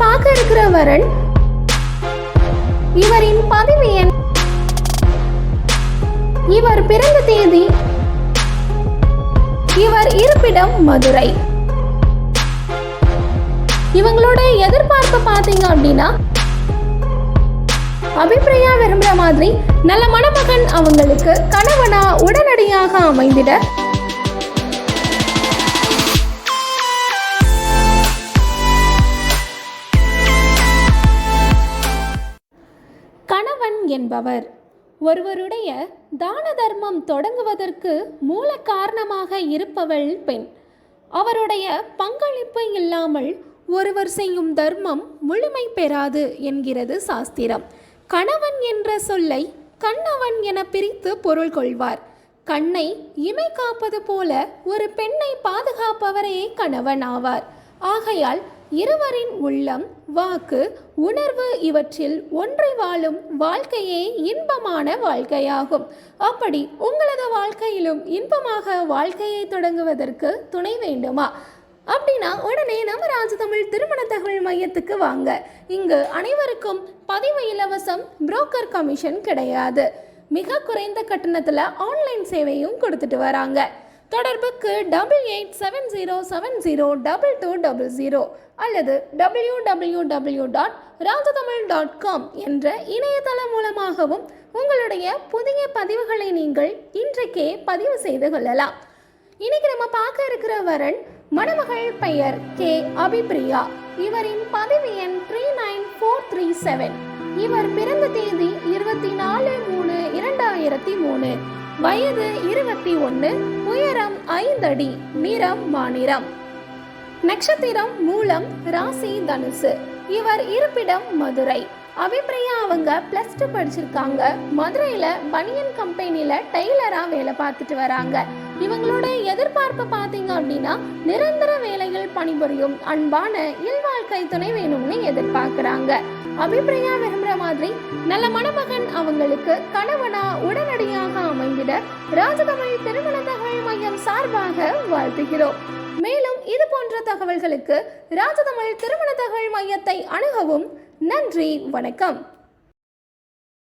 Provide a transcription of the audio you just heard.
பார்க்க இருக்கிற வரன், இவரின் பதிவு எண், இவர் பிறந்த தேதி, இவர் இருப்பிடம் மதுரை. இவங்களோட எதிர்பார்ப்பு பார்த்தீங்க அப்படின்னா, அபிப்பிரியா விரும்புற மாதிரி நல்ல மணமகன் அவங்களுக்கு கணவனா உடனடியாக அமைந்திட, கணவன் என்பவர் ஒருவருடைய தான தர்மம் தொடங்குவதற்கு மூல காரணமாக இருப்பவள் பெண். அவருடைய பங்களிப்பு இல்லாமல் ஒருவர் செய்யும் தர்மம் முழுமை பெறாது என்கிறது சாஸ்திரம். கணவன் என்ற சொல்லை கண்ணவன் என பிரித்து பொருள் கொள்வார். கண்ணை இமை காப்பது போல ஒரு பெண்ணை பாதுகாப்பவரே கணவன் ஆவார். ஆகையால் இருவரின் உள்ளம், வாக்கு, உணர்வு இவற்றில் ஒன்றை வாழும் வாழ்க்கையே இன்பமான வாழ்க்கையாகும். அப்படி உங்களது வாழ்க்கையிலும் இன்பமாக வாழ்க்கையை தொடங்குவதற்கு துணை வேண்டுமா? அப்படின்னா உடனே நம்ம ராஜதமிழ் திருமண தகவல் மையத்துக்கு வாங்க. இங்கு அனைவருக்கும் பதிவு இலவசம், புரோக்கர் கமிஷன் கிடையாது. மிக குறைந்த கட்டணத்தில் ஆன்லைன் சேவையும் கொடுத்துட்டு வராங்க. தொடர்புக்கு 8870702200 அல்லது www.rajathamil.com என்ற இணையதளம் மூலமாகவும் உங்களுடைய புதிய பதிவுகளை நீங்கள் இன்றைக்கே பதிவு செய்து கொள்ளலாம். இன்னைக்கு நம்ம பார்க்க இருக்கிற வரன், மணமகள் பெயர் கே. அபிப்பிரியா. இவரின் பதிவு எண் 39437. இவர் பிறந்த தேதி 24/3/2003. வயது 21. உயரம் 5 அடி. நிறம் மாநிறம். நட்சத்திரம் மூலம். ராசி தனுசு. இவர் இருப்பிடம் மதுரை. அபிப்பிரியா அவங்க +2 படிச்சிருக்காங்க. மதுரையில் பனியன் கம்பெனியில் டெய்லராக வேலை பார்த்துட்டு வராங்க. இவங்களோட எதிர்பார்ப்பு பார்த்தீங்க அப்படின்னா, நிரந்தர வேலைகள் பணிபுரியும் அன்பான இல்வாழ்க்கை துணை வேணும்னு எதிர்பார்க்குறாங்க. அபிப்பிரியா விரும்புகிற மாதிரி நல்ல மணமகன் அவங்களுக்கு கணவனா உடனடியாக அமைந்திட ராஜதமிழ் திருமண தகவல் மையம் சார்பாக வாழ்த்துகிறோம். மேலும் இது போன்ற தகவல்களுக்கு ராஜதமிழ் திருமண தகவல் மையத்தை அணுகவும். நன்றி, வணக்கம்.